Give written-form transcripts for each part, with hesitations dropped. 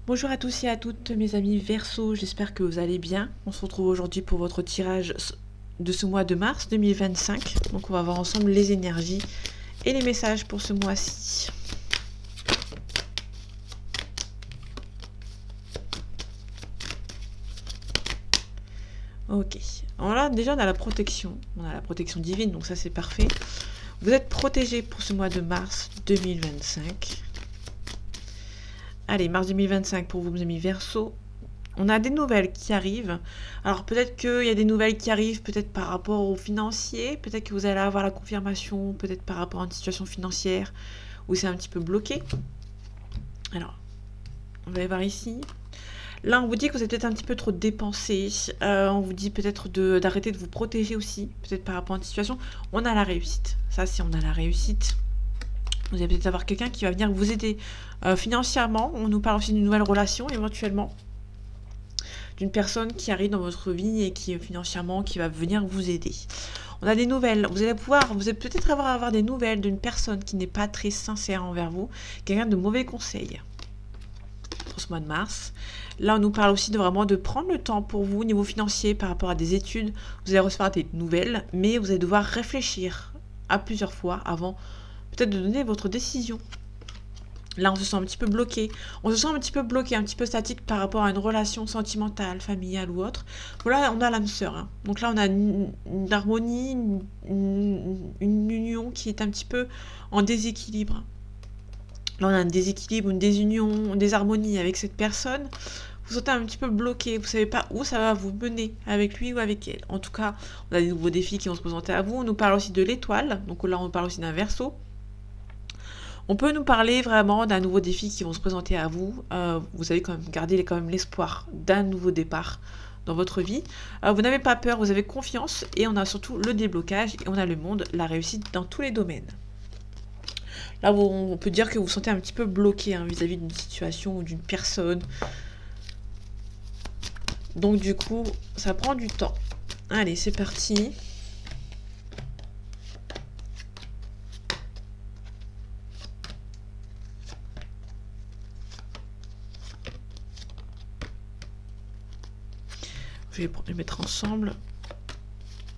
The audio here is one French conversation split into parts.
Bonjour à tous et à toutes mes amis Verseau, j'espère que vous allez bien. On se retrouve aujourd'hui pour votre tirage de ce mois de mars 2025. Donc on va voir ensemble les énergies et les messages pour ce mois-ci. Ok, alors là déjà on a la protection divine, donc ça c'est parfait. Vous êtes protégés pour ce mois de mars 2025. Allez, mars 2025 pour vous mes amis Verseau. On a des nouvelles qui arrivent. Alors peut-être qu'il y a des nouvelles qui arrivent peut-être par rapport aux financiers. Peut-être que vous allez avoir la confirmation, peut-être par rapport à une situation financière où c'est un petit peu bloqué. Alors, on va aller voir ici. Là, on vous dit que vous êtes peut-être un petit peu trop dépensé. On vous dit peut-être d'arrêter de vous protéger aussi, peut-être par rapport à une situation. On a la réussite. Ça, si on a la réussite, vous allez peut-être avoir quelqu'un qui va venir vous aider financièrement. On nous parle aussi d'une nouvelle relation éventuellement, d'une personne qui arrive dans votre vie et qui financièrement qui va venir vous aider. On a des nouvelles, vous allez peut-être avoir des nouvelles d'une personne qui n'est pas très sincère envers vous, quelqu'un de mauvais conseils pour ce mois de mars. Là, on nous parle aussi de prendre le temps pour vous au niveau financier par rapport à des études. Vous allez recevoir des nouvelles, mais vous allez devoir réfléchir à plusieurs fois avant peut-être de donner votre décision. Là, on se sent un petit peu bloqué. On se sent un petit peu bloqué, un petit peu statique par rapport à une relation sentimentale, familiale ou autre. Voilà, on a l'âme sœur. Hein. Donc là, on a une harmonie, une union qui est un petit peu en déséquilibre. Là, on a un déséquilibre, une désunion, une désharmonie avec cette personne. Vous vous sentez un petit peu bloqué. Vous ne savez pas où ça va vous mener, avec lui ou avec elle. En tout cas, on a des nouveaux défis qui vont se présenter à vous. On nous parle aussi de l'étoile. Donc là, on parle aussi d'un Verseau. On peut nous parler vraiment d'un nouveau défi qui vont se présenter à vous. Vous avez quand même gardé l'espoir d'un nouveau départ dans votre vie. Vous n'avez pas peur, vous avez confiance et on a surtout le déblocage et on a le monde, la réussite dans tous les domaines. Là, on peut dire que vous vous sentez un petit peu bloqué vis-à-vis d'une situation ou d'une personne. Donc du coup, ça prend du temps. Allez, c'est parti. Je vais les mettre ensemble.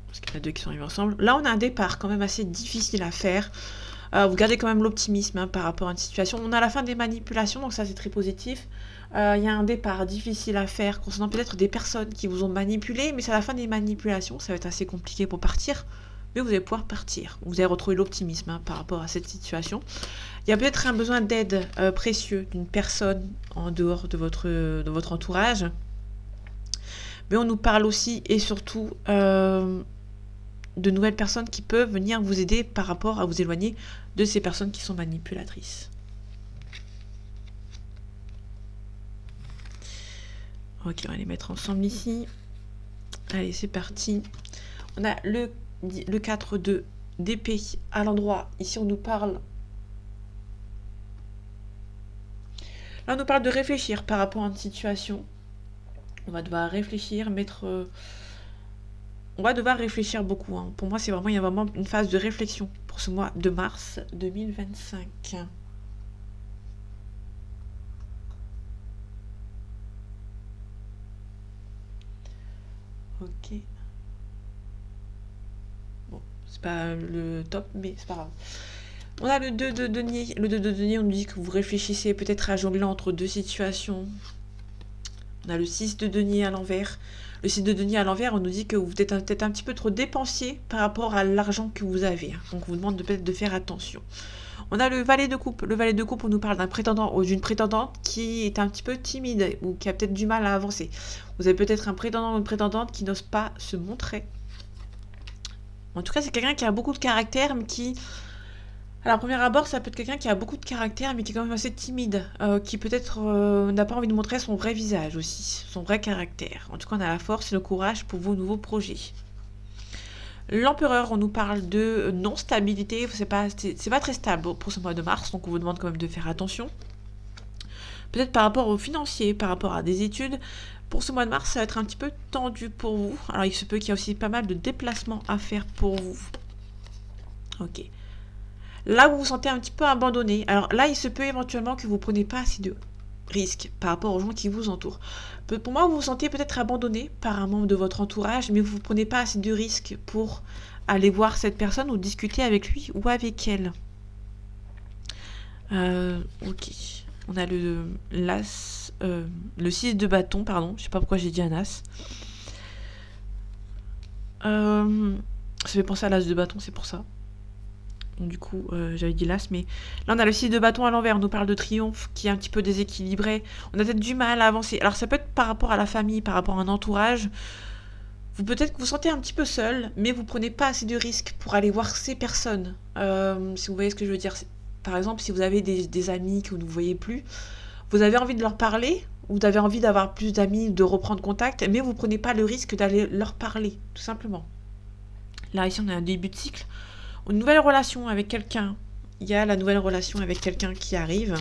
Parce qu'il y en a deux qui sont arrivés ensemble. Là, on a un départ quand même assez difficile à faire. Vous gardez quand même l'optimisme par rapport à une situation. On a la fin des manipulations, donc ça c'est très positif. Il y a un départ difficile à faire concernant peut-être des personnes qui vous ont manipulé, mais c'est à la fin des manipulations. Ça va être assez compliqué pour partir, mais vous allez pouvoir partir. Vous allez retrouver l'optimisme par rapport à cette situation. Il y a peut-être un besoin d'aide précieux d'une personne en dehors de votre entourage. Mais on nous parle aussi et surtout de nouvelles personnes qui peuvent venir vous aider par rapport à vous éloigner de ces personnes qui sont manipulatrices. Ok, on va les mettre ensemble ici. Allez, c'est parti. On a le 4 d'épée à l'endroit. Ici, on nous parle... Là, on nous parle de réfléchir par rapport à une situation. On va devoir réfléchir, on va devoir réfléchir beaucoup. Hein. Pour moi, il y a vraiment une phase de réflexion pour ce mois de mars 2025. Ok. Bon, c'est pas le top, mais c'est pas grave. On a le 2 de denier. Le 2 de denier, on nous dit que vous réfléchissez peut-être à jongler entre deux situations. On a le 6 de denier à l'envers. Le 6 de denier à l'envers, on nous dit que vous êtes peut-être un petit peu trop dépensier par rapport à l'argent que vous avez. Donc on vous demande peut-être de faire attention. On a le valet de coupe. Le valet de coupe, on nous parle d'un prétendant ou d'une prétendante qui est un petit peu timide ou qui a peut-être du mal à avancer. Vous avez peut-être un prétendant ou une prétendante qui n'ose pas se montrer. En tout cas, c'est quelqu'un qui a beaucoup de caractère, mais qui... À la première abord, ça peut être quelqu'un qui a beaucoup de caractère, mais qui est quand même assez timide, qui peut-être n'a pas envie de montrer son vrai visage aussi, son vrai caractère. En tout cas, on a la force et le courage pour vos nouveaux projets. L'empereur, on nous parle de non-stabilité, c'est pas très stable pour ce mois de mars, donc on vous demande quand même de faire attention. Peut-être par rapport aux financiers, par rapport à des études, pour ce mois de mars, ça va être un petit peu tendu pour vous. Alors il se peut qu'il y ait aussi pas mal de déplacements à faire pour vous. Ok. Là, vous vous sentez un petit peu abandonné. Alors là, il se peut éventuellement que vous ne preniez pas assez de risque par rapport aux gens qui vous entourent. Pour moi, vous vous sentez peut-être abandonné par un membre de votre entourage, mais vous ne prenez pas assez de risques pour aller voir cette personne ou discuter avec lui ou avec elle. Ok. On a l'as, le 6 de bâton, pardon. Je sais pas pourquoi j'ai dit un as. Ça fait penser à l'as de bâton, c'est pour ça. Donc, du coup, j'avais dit l'as, mais là on a le 6 de bâton à l'envers. On nous parle de triomphe qui est un petit peu déséquilibré. On a peut-être du mal à avancer. Alors ça peut être par rapport à la famille, par rapport à un entourage. Peut-être que vous sentez un petit peu seul, mais vous prenez pas assez de risques pour aller voir ces personnes. Si vous voyez ce que je veux dire. Par exemple, si vous avez des amis que vous ne voyez plus, vous avez envie de leur parler, ou vous avez envie d'avoir plus d'amis, de reprendre contact, mais vous prenez pas le risque d'aller leur parler, tout simplement. Là, ici, on a un début de cycle. Une nouvelle relation avec quelqu'un. Il y a la nouvelle relation avec quelqu'un qui arrive.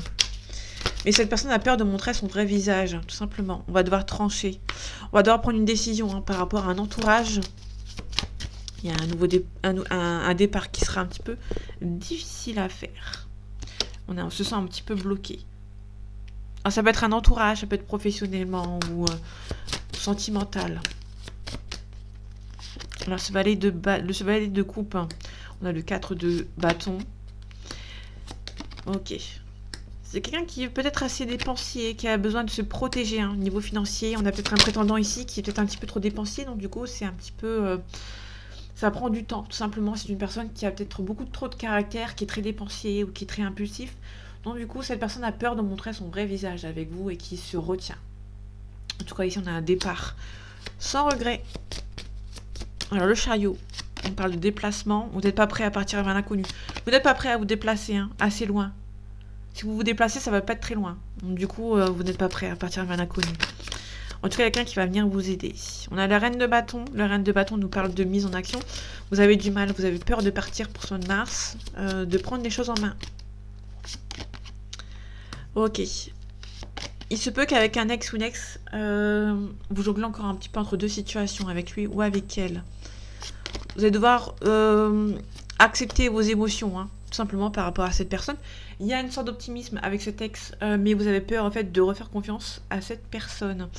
Mais cette personne a peur de montrer son vrai visage, tout simplement. On va devoir trancher. On va devoir prendre une décision par rapport à un entourage. Il y a un départ qui sera un petit peu difficile à faire. On se sent un petit peu bloqué. Alors, ça peut être un entourage, ça peut être professionnellement ou sentimental. Alors, ce valet de coupe, on a le 4 de bâton. Ok. C'est quelqu'un qui est peut-être assez dépensier, qui a besoin de se protéger au niveau financier. On a peut-être un prétendant ici qui est peut-être un petit peu trop dépensier, donc du coup, c'est un petit peu... ça prend du temps, tout simplement. C'est une personne qui a peut-être beaucoup trop de caractère, qui est très dépensier ou qui est très impulsif. Donc du coup, cette personne a peur de montrer son vrai visage avec vous et qui se retient. En tout cas, ici, on a un départ sans regret. Alors, le chariot, on parle de déplacement. Vous n'êtes pas prêt à partir vers l'inconnu. Vous n'êtes pas prêt à vous déplacer assez loin. Si vous vous déplacez, ça va pas être très loin. Donc, du coup, vous n'êtes pas prêt à partir vers l'inconnu. En tout cas, quelqu'un qui va venir vous aider. On a la reine de bâton. La reine de bâton nous parle de mise en action. Vous avez du mal, vous avez peur de partir pour ce mois de mars, de prendre les choses en main. Ok. Il se peut qu'avec un ex ou une ex, vous jonglez encore un petit peu entre deux situations, avec lui ou avec elle. Vous allez devoir accepter vos émotions, tout simplement par rapport à cette personne. Il y a une sorte d'optimisme avec cet ex, mais vous avez peur en fait de refaire confiance à cette personne.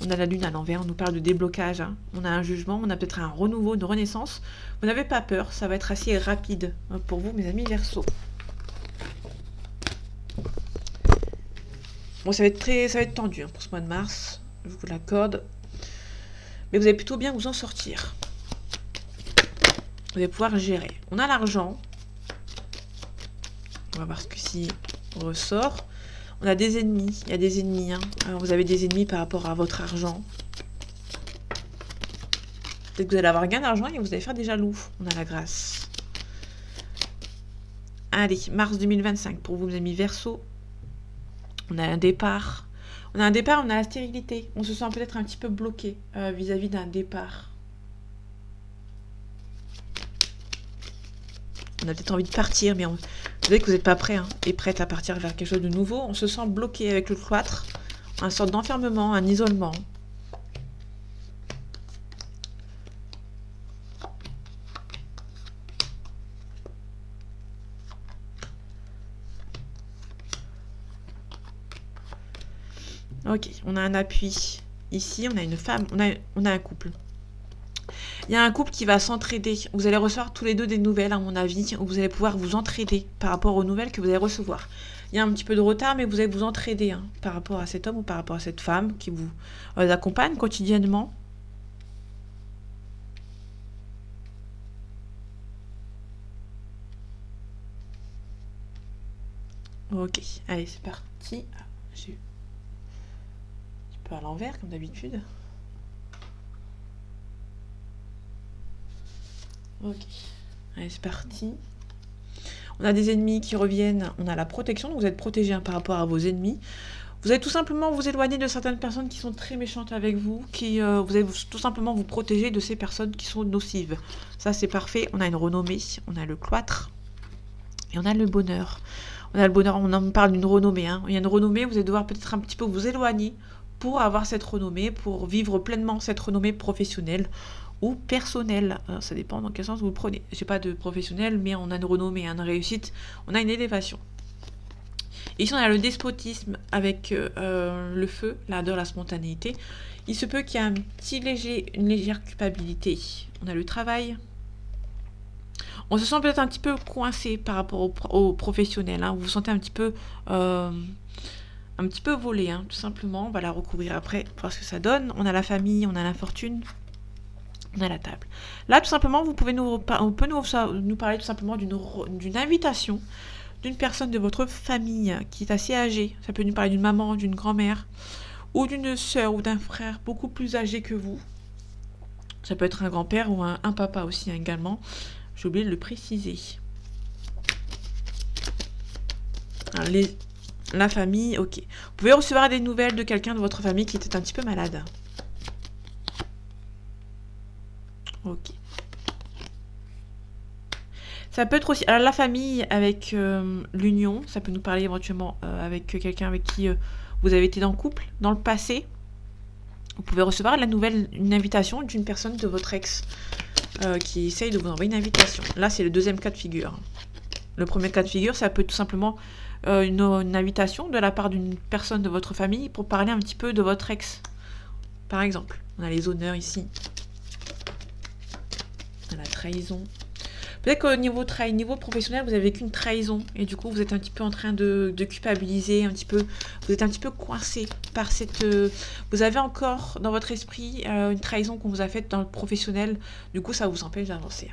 On a la lune à l'envers, on nous parle de déblocage. On a un jugement, on a peut-être un renouveau, une renaissance. Vous n'avez pas peur, ça va être assez rapide pour vous, mes amis Verseaux. Bon, ça va être tendu pour ce mois de mars, je vous l'accorde. Mais vous allez plutôt bien vous en sortir. Vous allez pouvoir gérer. On a l'argent. On va voir ce que ci ressort. On a des ennemis. Il y a des ennemis. Alors, vous avez des ennemis par rapport à votre argent. Peut-être que vous allez avoir gain d'argent et vous allez faire des jaloux. On a la grâce. Allez, mars 2025 pour vous, mes amis Verseaux. On a un départ. On a la stérilité. On se sent peut-être un petit peu bloqué vis-à-vis d'un départ. On a peut-être envie de partir, mais vous savez que vous n'êtes pas prêt et prête à partir vers quelque chose de nouveau. On se sent bloqué avec le cloître. Une sorte d'enfermement, un isolement. Ok, on a un appui. Ici, on a une femme, on a un couple. Il y a un couple qui va s'entraider. Vous allez recevoir tous les deux des nouvelles, à mon avis, où vous allez pouvoir vous entraider par rapport aux nouvelles que vous allez recevoir. Il y a un petit peu de retard, mais vous allez vous entraider par rapport à cet homme ou par rapport à cette femme qui vous accompagne quotidiennement. Ok, allez, c'est parti. Ah, j'ai eu un petit peu à l'envers, comme d'habitude. Ok, allez, c'est parti. On a des ennemis qui reviennent, on a la protection, donc vous êtes protégé par rapport à vos ennemis. Vous allez tout simplement vous éloigner de certaines personnes qui sont très méchantes avec vous, vous allez tout simplement vous protéger de ces personnes qui sont nocives. Ça, c'est parfait. On a une renommée, on a le cloître et on a le bonheur. On a le bonheur, on en parle d'une renommée. Il y a une renommée, vous allez devoir peut-être un petit peu vous éloigner pour avoir cette renommée, pour vivre pleinement cette renommée professionnelle ou personnelle. Ça dépend dans quel sens vous le prenez. J'ai pas de professionnel, mais on a une renommée, une réussite, on a une élévation. Ici, on a le despotisme avec le feu, l'ardeur, la spontanéité. Il se peut qu'il y ait une légère culpabilité. On a le travail. On se sent peut-être un petit peu coincé par rapport au professionnel. Hein. Vous vous sentez un petit peu volé, hein, tout simplement. On va la recouvrir après pour voir ce que ça donne. On a la famille, on a l'infortune, on a la table. Là, tout simplement, on peut nous parler tout simplement d'une invitation d'une personne de votre famille qui est assez âgée. Ça peut nous parler d'une maman, d'une grand-mère, ou d'une sœur ou d'un frère beaucoup plus âgé que vous. Ça peut être un grand-père ou un papa aussi, hein, également. J'ai oublié de le préciser. Alors, la famille, ok. Vous pouvez recevoir des nouvelles de quelqu'un de votre famille qui était un petit peu malade. Ok. Ça peut être aussi... Alors, la famille avec l'union, ça peut nous parler éventuellement avec quelqu'un avec qui vous avez été en couple dans le passé. Vous pouvez recevoir une invitation d'une personne de votre ex qui essaye de vous envoyer une invitation. Là, c'est le deuxième cas de figure. Le premier cas de figure, ça peut être tout simplement une invitation de la part d'une personne de votre famille pour parler un petit peu de votre ex. Par exemple, on a les honneurs ici. On a la trahison. Peut-être qu'au niveau professionnel, vous avez vécu une trahison et du coup, vous êtes un petit peu en train de culpabiliser, vous êtes un petit peu coincé par cette... vous avez encore dans votre esprit une trahison qu'on vous a faite dans le professionnel, du coup, ça vous empêche d'avancer.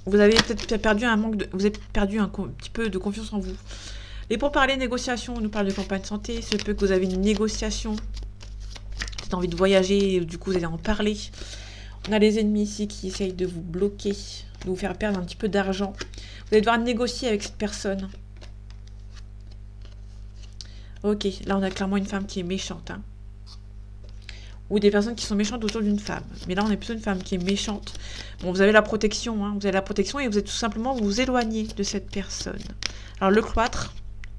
Vous avez peut-être perdu vous avez perdu un petit peu de confiance en vous. Et pour parler négociation, on nous parle de campagne santé, c'est peut que vous avez une négociation, peut-être envie de voyager, du coup, vous allez en parler. On a les ennemis ici qui essayent de vous bloquer, de vous faire perdre un petit peu d'argent. Vous allez devoir négocier avec cette personne. Ok, là on a clairement une femme qui est méchante. Hein. Ou des personnes qui sont méchantes autour d'une femme. Mais là on est plutôt une femme qui est méchante. Bon, vous avez la protection, hein. Vous avez la protection et vous êtes tout simplement vous éloigner de cette personne. Alors le cloître,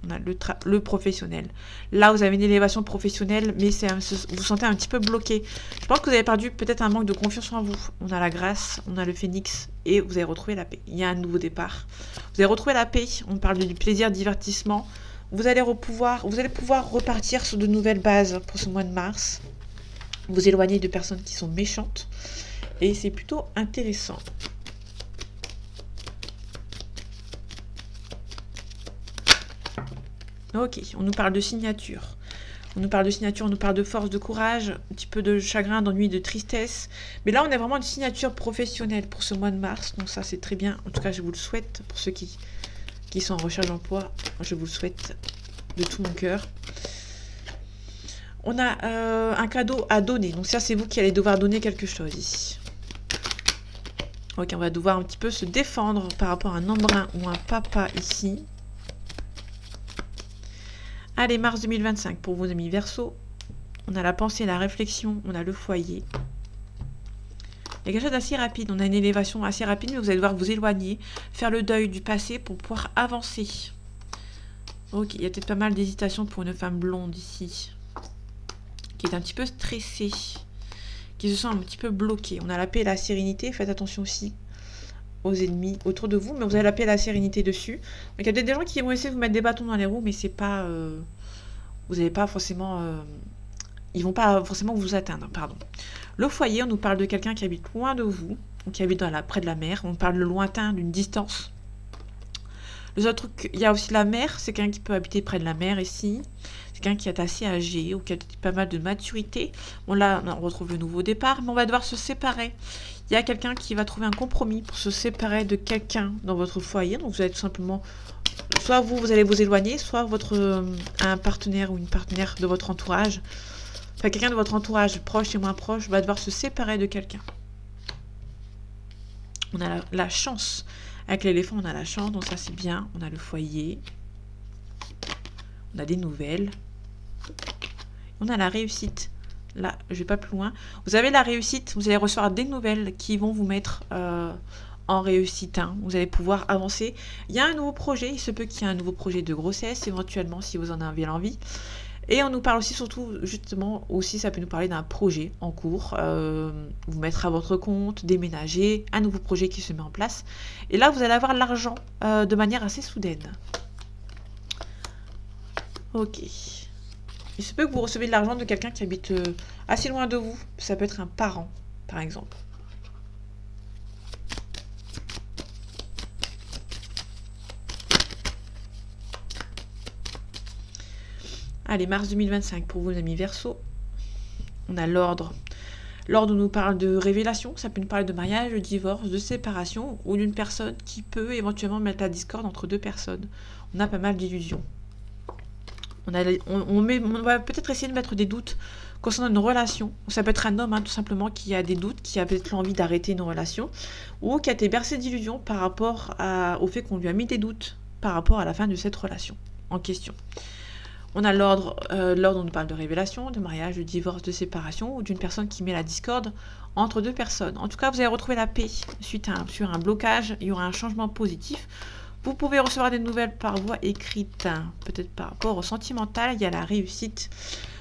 on a le professionnel. Là, vous avez une élévation professionnelle, mais vous vous sentez un petit peu bloqué. Je pense que vous avez perdu peut-être un manque de confiance en vous. On a la grâce, on a le phénix, et vous avez retrouvé la paix. Il y a un nouveau départ. Vous avez retrouvé la paix, on parle du plaisir, divertissement. Vous allez pouvoir repartir sur de nouvelles bases pour ce mois de mars. Vous éloigner de personnes qui sont méchantes. Et c'est plutôt intéressant. Ok, on nous parle de signature. On nous parle de force, de courage, un petit peu de chagrin, d'ennui, de tristesse. Mais là, on a vraiment une signature professionnelle pour ce mois de mars. Donc ça, c'est très bien. En tout cas, je vous le souhaite. Pour ceux qui sont en recherche d'emploi, je vous le souhaite de tout mon cœur. On a un cadeau à donner. Donc ça, c'est vous qui allez devoir donner quelque chose ici. Ok, on va devoir un petit peu se défendre par rapport à un embrun ou un papa ici. Allez, mars 2025 pour vos amis Verseau. On a la pensée, la réflexion, on a le foyer. Il y a quelque chose d'assez rapide. On a une élévation assez rapide, mais vous allez devoir vous éloigner, faire le deuil du passé pour pouvoir avancer. Ok, il y a peut-être pas mal d'hésitation pour une femme blonde ici, qui est un petit peu stressée, qui se sent un petit peu bloquée. On a la paix et la sérénité. Faites attention aussi aux ennemis autour de vous, mais vous avez la paix et la sérénité dessus. Donc il y a peut-être des gens qui vont essayer de vous mettre des bâtons dans les roues, mais c'est pas... vous n'avez pas forcément... ils vont pas forcément vous atteindre, pardon. Le foyer, on nous parle de quelqu'un qui habite loin de vous, ou qui habite près de la mer. On parle de lointain, d'une distance. Le seul truc, il y a aussi la mer, c'est quelqu'un qui peut habiter près de la mer ici. C'est quelqu'un qui est assez âgé ou qui a pas mal de maturité. Bon là, on retrouve le nouveau départ, mais on va devoir se séparer. Il y a quelqu'un qui va trouver un compromis pour se séparer de quelqu'un dans votre foyer. Donc vous allez tout simplement, soit vous allez vous éloigner, soit un partenaire ou une partenaire de votre entourage, enfin quelqu'un de votre entourage, proche et moins proche, va devoir se séparer de quelqu'un. On a la chance. Avec l'éléphant, on a la chance, donc ça c'est bien. On a le foyer. On a des nouvelles. On a la réussite. Là, je vais pas plus loin. Vous avez la réussite, vous allez recevoir des nouvelles qui vont vous mettre en réussite. Hein. Vous allez pouvoir avancer. Il y a un nouveau projet, il se peut qu'il y ait un nouveau projet de grossesse, éventuellement, si vous en avez l'envie. Et on nous parle aussi, surtout, justement, aussi, ça peut nous parler d'un projet en cours, vous mettre à votre compte, déménager, un nouveau projet qui se met en place. Et là, vous allez avoir l'argent de manière assez soudaine. Ok. Il se peut que vous recevez de l'argent de quelqu'un qui habite assez loin de vous. Ça peut être un parent, par exemple. Allez, mars 2025 pour vous, les amis Verseau. On a l'ordre. L'ordre nous parle de révélation. Ça peut nous parler de mariage, de divorce, de séparation ou d'une personne qui peut éventuellement mettre la discorde entre deux personnes. On a pas mal d'illusions. On va peut-être essayer de mettre des doutes concernant une relation. Ça peut être un homme, tout simplement, qui a des doutes, qui a peut-être l'envie d'arrêter une relation, ou qui a été bercé d'illusions par rapport au fait qu'on lui a mis des doutes par rapport à la fin de cette relation en question. On a l'ordre, l'ordre on nous parle de révélation, de mariage, de divorce, de séparation, ou d'une personne qui met la discorde entre deux personnes. En tout cas, vous allez retrouver la paix sur un blocage, il y aura un changement positif. Vous pouvez recevoir des nouvelles par voie écrite, peut-être par rapport au sentimental, il y a la réussite.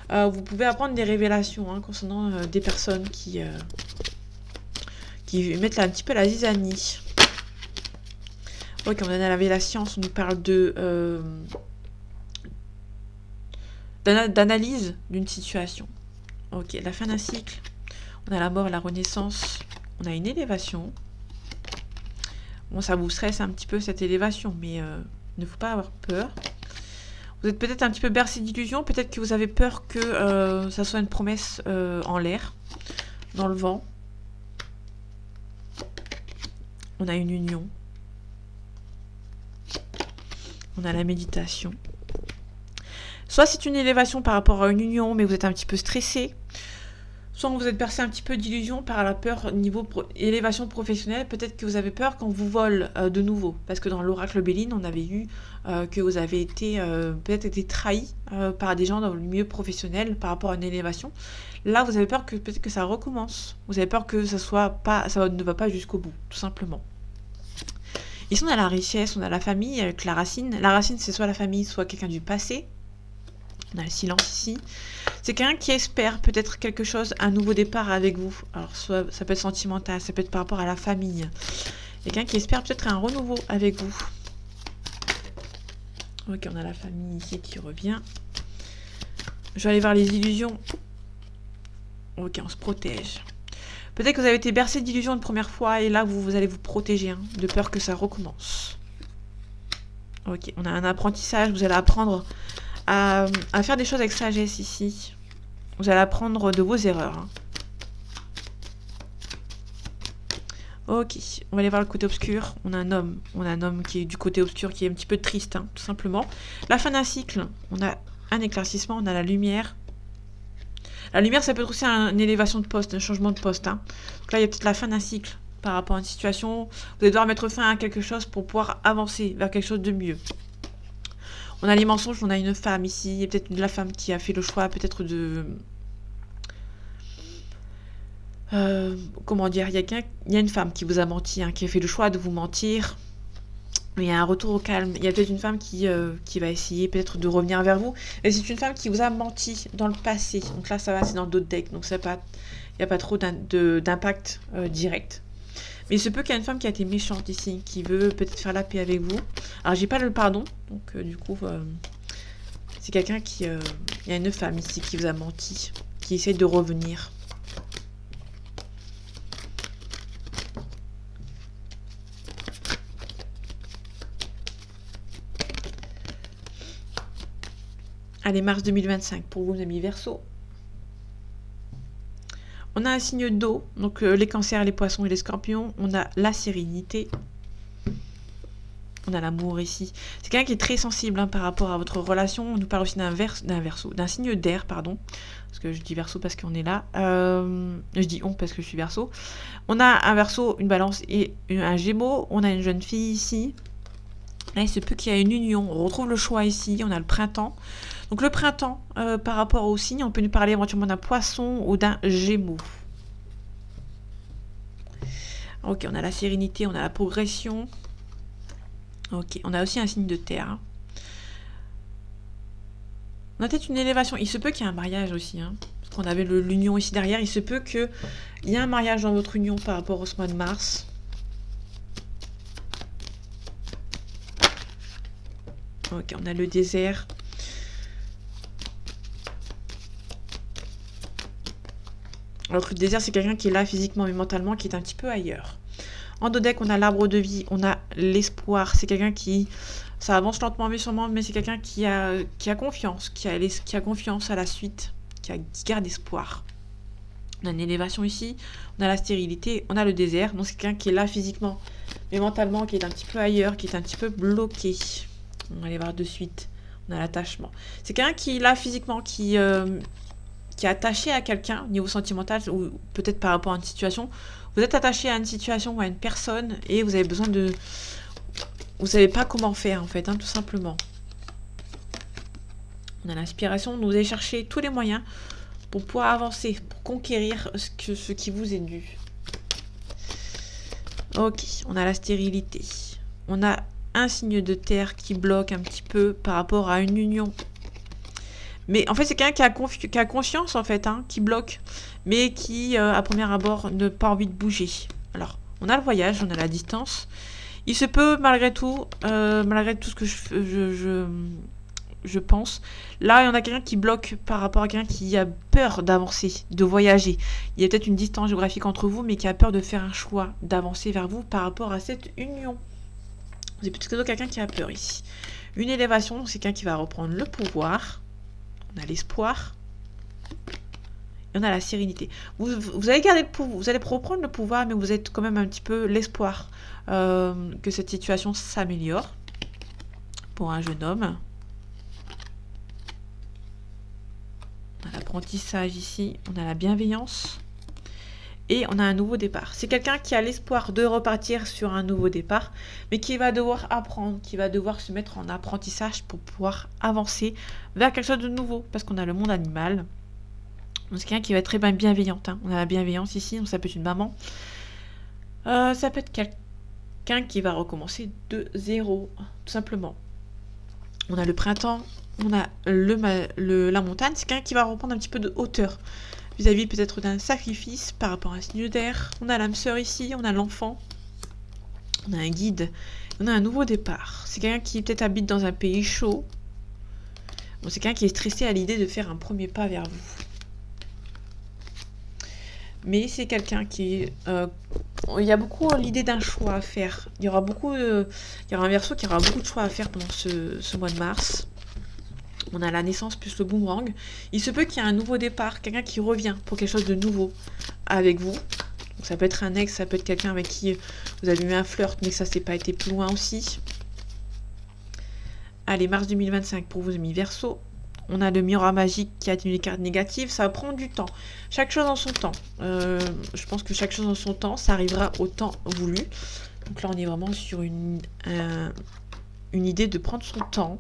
Vous pouvez apprendre des révélations concernant des personnes qui mettent un petit peu la zizanie. Ok, on a la science, on nous parle d'analyse d'une situation. Ok, la fin d'un cycle, on a la mort, la renaissance, on a une élévation. Bon, ça vous stresse un petit peu cette élévation, mais ne faut pas avoir peur. Vous êtes peut-être un petit peu bercé d'illusions, peut-être que vous avez peur que ça soit une promesse en l'air, dans le vent. On a une union. On a la méditation. Soit c'est une élévation par rapport à une union, mais vous êtes un petit peu stressé. Soit vous êtes bercé un petit peu d'illusion par la peur niveau élévation professionnelle. Peut-être que vous avez peur qu'on vous vole de nouveau. Parce que dans l'oracle Béline, on avait eu que vous avez été peut-être été trahi par des gens dans le milieu professionnel par rapport à une élévation. Là, vous avez peur que peut-être que ça recommence. Vous avez peur que ça ne va pas jusqu'au bout, tout simplement. Ici, on a la richesse, on a la famille avec la racine. La racine, c'est soit la famille, soit quelqu'un du passé. On a le silence ici. C'est quelqu'un qui espère peut-être quelque chose, un nouveau départ avec vous. Alors, soit ça peut être sentimental, ça peut être par rapport à la famille. Quelqu'un qui espère peut-être un renouveau avec vous. Ok, on a la famille ici qui revient. Je vais aller voir les illusions. Ok, on se protège. Peut-être que vous avez été bercé d'illusions une première fois et là, vous allez vous protéger de peur que ça recommence. Ok, on a un apprentissage. Vous allez apprendre à faire des choses avec sagesse ici. Vous allez apprendre de vos erreurs. Ok, on va aller voir le côté obscur. On a un homme qui est du côté obscur, qui est un petit peu triste, tout simplement. La fin d'un cycle, on a un éclaircissement, on a la lumière. La lumière, ça peut être aussi une élévation de poste, un changement de poste. Donc là, il y a peut-être la fin d'un cycle par rapport à une situation. Vous allez devoir mettre fin à quelque chose pour pouvoir avancer vers quelque chose de mieux. On a les mensonges, on a une femme ici. Il y a peut-être la femme qui a fait le choix peut-être de... comment dire, il y a une femme qui vous a menti, qui a fait le choix de vous mentir. Mais il y a un retour au calme. Il y a peut-être une femme qui va essayer peut-être de revenir vers vous. Et c'est une femme qui vous a menti dans le passé. Donc là, ça va, c'est dans d'autres decks. Donc il n'y a pas trop d'impact direct. Mais il se peut qu'il y ait une femme qui a été méchante ici, qui veut peut-être faire la paix avec vous. Alors, j'ai pas le pardon. Donc, du coup, c'est quelqu'un qui... il y a une femme ici qui vous a menti, qui essaie de revenir. Allez, mars 2025 pour vous, amis Verseau. On a un signe d'eau, donc les cancers, les poissons et les scorpions. On a la sérénité. On a l'amour ici. C'est quelqu'un qui est très sensible par rapport à votre relation. On nous parle aussi d'un signe d'air, pardon. Parce que je dis Verseau parce qu'on est là. Je dis on parce que je suis Verseau. On a un Verseau, une balance et un Gémeaux. On a une jeune fille ici. Là, il se peut qu'il y ait une union. On retrouve le choix ici. On a le printemps. Donc le printemps, par rapport au signe, on peut nous parler éventuellement d'un poisson ou d'un Gémeaux. Ok, on a la sérénité, on a la progression. Ok, on a aussi un signe de terre. On a peut-être une élévation. Il se peut qu'il y ait un mariage aussi. Parce qu'on avait l'union ici derrière. Il se peut qu'il y ait un mariage dans votre union par rapport au mois de mars. Ok, on a le désert. Alors que le désert, c'est quelqu'un qui est là physiquement mais mentalement, qui est un petit peu ailleurs. En dos deck, on a l'arbre de vie, on a l'espoir. C'est quelqu'un qui... Ça avance lentement mais sûrement, mais c'est quelqu'un qui a confiance, qui a confiance à la suite, qui garde espoir. On a une élévation ici, on a la stérilité, on a le désert. Donc c'est quelqu'un qui est là physiquement, mais mentalement, qui est un petit peu ailleurs, qui est un petit peu bloqué. On va aller voir de suite. On a l'attachement. C'est quelqu'un qui est là physiquement, qui est attaché à quelqu'un au niveau sentimental, ou peut-être par rapport à une situation. Vous êtes attaché à une situation ou à une personne et vous avez besoin de... Vous savez pas comment faire en fait, hein, tout simplement. On a l'inspiration, vous allez chercher tous les moyens pour pouvoir avancer, pour conquérir ce qui vous est dû. Ok, on a la stérilité. On a un signe de terre qui bloque un petit peu par rapport à une union. Mais en fait, c'est quelqu'un qui a conscience, en fait, hein, qui bloque, mais qui, à premier abord, n'a pas envie de bouger. Alors, on a le voyage, on a la distance. Il se peut, malgré tout ce que je pense, là, il y en a quelqu'un qui bloque par rapport à quelqu'un qui a peur d'avancer, de voyager. Il y a peut-être une distance géographique entre vous, mais qui a peur de faire un choix, d'avancer vers vous par rapport à cette union. C'est plutôt quelqu'un qui a peur ici. Une élévation, c'est quelqu'un qui va reprendre le pouvoir. On a l'espoir. Et on a la sérénité. Vous allez garder le pouvoir, vous allez reprendre le pouvoir, mais vous êtes quand même un petit peu l'espoir que cette situation s'améliore pour un jeune homme. On a l'apprentissage ici, on a la bienveillance. Et on a un nouveau départ. C'est quelqu'un qui a l'espoir de repartir sur un nouveau départ, mais qui va devoir apprendre, qui va devoir se mettre en apprentissage pour pouvoir avancer vers quelque chose de nouveau. Parce qu'on a le monde animal. Donc c'est quelqu'un qui va être très bienveillante. Hein. On a la bienveillance ici, donc ça peut être une maman. Ça peut être quelqu'un qui va recommencer de zéro, tout simplement. On a le printemps, on a la montagne. C'est quelqu'un qui va reprendre un petit peu de hauteur. Vis-à-vis peut-être d'un sacrifice par rapport à un signe d'air. On a l'âme sœur ici, on a l'enfant. On a un guide. On a un nouveau départ. C'est quelqu'un qui peut-être habite dans un pays chaud. Bon, c'est quelqu'un qui est stressé à l'idée de faire un premier pas vers vous. Mais c'est quelqu'un qui... il y a beaucoup l'idée d'un choix à faire. Il y aura un Verseau qui aura beaucoup de choix à faire pendant ce mois de mars. On a la naissance plus le boomerang. Il se peut qu'il y ait un nouveau départ, quelqu'un qui revient pour quelque chose de nouveau avec vous. Donc ça peut être un ex, ça peut être quelqu'un avec qui vous avez eu un flirt, mais que ça s'est pas été plus loin aussi. Allez, mars 2025 pour vous, amis Verseau. On a le miroir magique qui a une carte négative. Ça va prendre du temps. Chaque chose en son temps. Je pense que chaque chose en son temps, ça arrivera au temps voulu. Donc là, on est vraiment sur une idée de prendre son temps.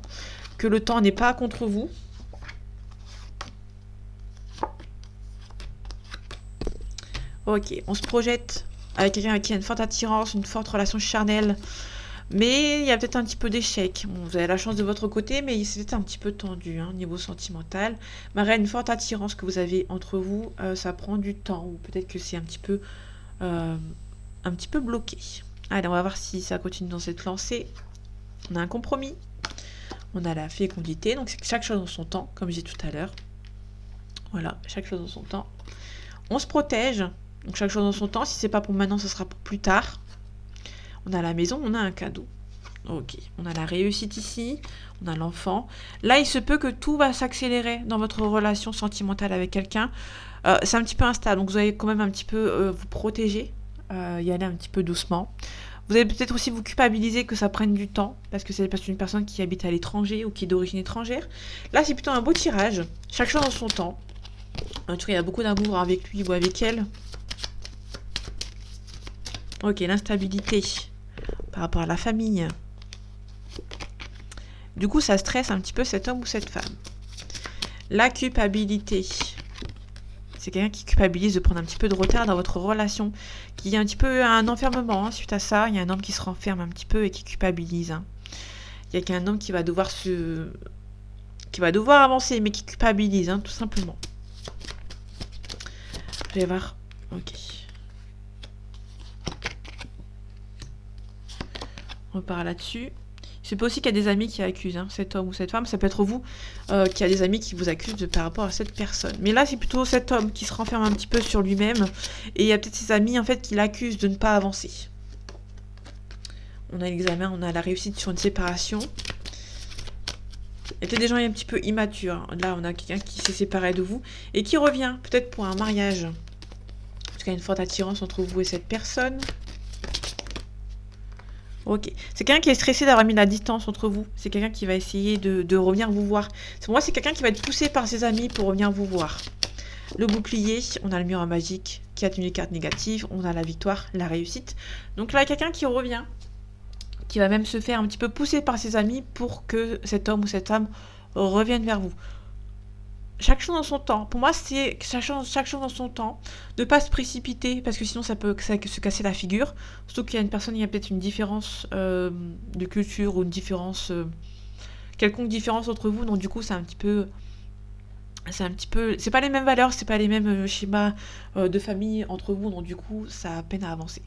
Que le temps n'est pas contre vous. Ok, on se projette avec quelqu'un avec qui il y a une forte attirance, une forte relation charnelle. Mais il y a peut-être un petit peu d'échec. Bon, vous avez la chance de votre côté, mais c'est peut-être un petit peu tendu, hein, niveau sentimental. Malgré une forte attirance que vous avez entre vous, ça prend du temps. Ou peut-être que c'est un petit peu bloqué. Allez, on va voir si ça continue dans cette lancée. On a un compromis. On a la fécondité, donc c'est chaque chose en son temps, comme j'ai dit tout à l'heure. Voilà, chaque chose en son temps. On se protège, donc chaque chose en son temps. Si c'est pas pour maintenant, ce sera pour plus tard. On a la maison, on a un cadeau. Ok, on a la réussite ici, on a l'enfant. Là, il se peut que tout va s'accélérer dans votre relation sentimentale avec quelqu'un. C'est un petit peu instable, donc vous allez quand même un petit peu vous protéger, y aller un petit peu doucement. Vous allez peut-être aussi vous culpabiliser que ça prenne du temps, parce que c'est une personne qui habite à l'étranger ou qui est d'origine étrangère. Là, c'est plutôt un beau tirage. Chaque chose en son temps. En tout cas, il y a beaucoup d'amour avec lui ou avec elle. Ok, l'instabilité par rapport à la famille. Du coup, ça stresse un petit peu cet homme ou cette femme. La culpabilité. C'est quelqu'un qui culpabilise de prendre un petit peu de retard dans votre relation, qui a un petit peu un enfermement, hein, suite à ça. Il y a un homme qui se renferme un petit peu et qui culpabilise. Hein. Il y a qu'un homme qui va devoir avancer, mais qui culpabilise, hein, tout simplement. Je vais voir. Ok. On repart là-dessus. C'est pas aussi qu'il y a des amis qui accusent cet homme ou cette femme, ça peut être vous qui a des amis qui vous accusent par rapport à cette personne. Mais là, c'est plutôt cet homme qui se renferme un petit peu sur lui-même et il y a peut-être ses amis en fait qui l'accusent de ne pas avancer. On a l'examen, on a la réussite sur une séparation. Il y a peut-être des gens un petit peu immatures. Là, on a quelqu'un qui s'est séparé de vous et qui revient, peut-être pour un mariage. Parce qu'il y a une forte attirance entre vous et cette personne. Ok. C'est quelqu'un qui est stressé d'avoir mis la distance entre vous. C'est quelqu'un qui va essayer de revenir vous voir. Pour moi, c'est quelqu'un qui va être poussé par ses amis pour revenir vous voir. Le bouclier, on a le mur magique qui a tenu les cartes négatives. On a la victoire, la réussite. Donc là, il y a quelqu'un qui revient, qui va même se faire un petit peu pousser par ses amis pour que cet homme ou cette femme revienne vers vous. Chaque chose dans son temps. Pour moi, c'est chaque chose dans son temps. Ne pas se précipiter, parce que sinon ça peut se casser la figure. Surtout qu'il y a une personne, il y a peut-être une différence de culture ou une différence, quelconque différence entre vous. Donc du coup, c'est un petit peu, c'est pas les mêmes valeurs, c'est pas les mêmes schémas de famille entre vous. Donc du coup, ça a peine à avancer.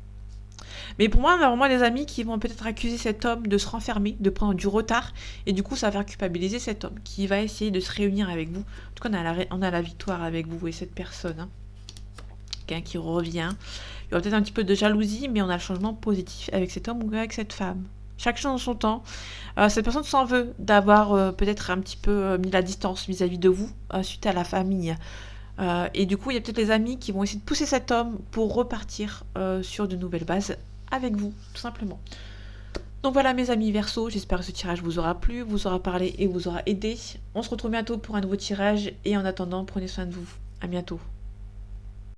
Mais pour moi, on a vraiment des amis qui vont peut-être accuser cet homme de se renfermer, de prendre du retard, et du coup, ça va faire culpabiliser cet homme qui va essayer de se réunir avec vous. En tout cas, on a la victoire avec vous et cette personne. Quelqu'un qui revient. Il y aura peut-être un petit peu de jalousie, mais on a le changement positif avec cet homme ou avec cette femme. Chaque chose en son temps. Cette personne s'en veut d'avoir peut-être un petit peu mis la distance vis-à-vis de vous suite à la famille. Et du coup, il y a peut-être les amis qui vont essayer de pousser cet homme pour repartir sur de nouvelles bases avec vous, tout simplement. Donc voilà mes amis Verseau, j'espère que ce tirage vous aura plu, vous aura parlé et vous aura aidé. On se retrouve bientôt pour un nouveau tirage et en attendant, prenez soin de vous. À bientôt.